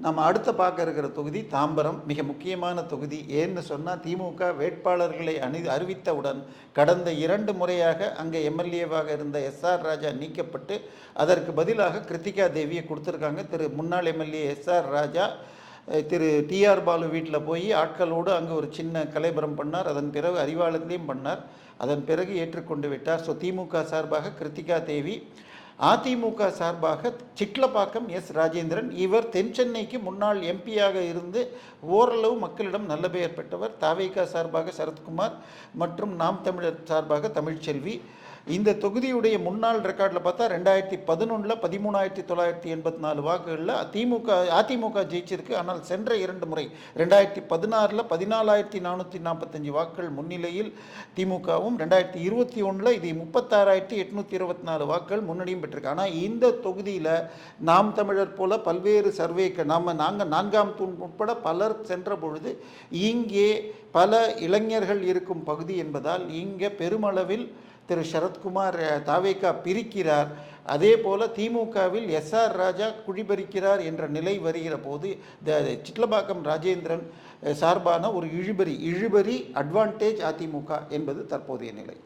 நம்ம அடுத்த பார்க்க இருக்கிற தொகுதி தாம்பரம். மிக முக்கியமான தொகுதி. ஏன்னு சொன்னால், திமுக வேட்பாளர்களை அறிவித்தவுடன் கடந்த 2 முறையாக அங்கே எம்எல்ஏவாக இருந்த எஸ்ஆர் ராஜா நீக்கப்பட்டு அதற்கு பதிலாக கிருத்திகா தேவியை கொடுத்துருக்காங்க. முன்னாள் எம்எல்ஏ எஸ்ஆர் ராஜா திரு டிஆர் பாலு வீட்டில் போய் ஆட்களோடு அங்கே ஒரு சின்ன கலைபரம் பண்ணார். அதன் பிறகு அறிவாலயத்திலையும் பண்ணார். அதன் பிறகு ஏற்றுக்கொண்டு விட்டார். ஸோ திமுக சார்பாக கிருத்திகா தேவி, அதிமுக சார்பாக சிட்லப்பாக்கம் எஸ் ராஜேந்திரன். இவர் தென்சென்னைக்கு முன்னாள் எம்பியாக இருந்து ஓரளவு மக்களிடம் நல்ல பெயர் பெற்றவர். தாவேகா சார்பாக சரத்குமார் மற்றும் நாம் தமிழர் சார்பாக தமிழ்ச்செல்வி. இந்த தொகுதியுடைய முன்னாள் ரெக்கார்டில் பார்த்தா 2011 13,984 வாக்குகளில் அதிமுக ஜெயிச்சிருக்கு. ஆனால் சென்ற 2 முறை 2016 14,445 வாக்குகள் முன்னிலையில் திமுகவும், 2021 இது 36,824 வாக்குகள் முன்னணியும் பெற்றிருக்கு. ஆனால் இந்த தொகுதியில் நாம் தமிழர் போல பல்வேறு சர்வேக்கள் நாங்கள் 4ஆம் தூண் உட்பட பலர் சென்ற பொழுது இங்கே பல இளைஞர்கள் இருக்கும் பகுதி என்பதால் இங்கே பெருமளவில் திரு சரத்குமார் தாவேகா பிரிக்கிறார். அதே போல் திமுகவில் எஸ்ஆர் ராஜா குழிபறிக்கிறார் என்ற நிலை வருகிற போது சிட்லப்பாக்கம் ராஜேந்திரன் சார்பான ஒரு இழுபறி அட்வான்டேஜ் அதிமுக என்பது தற்போதைய நிலை.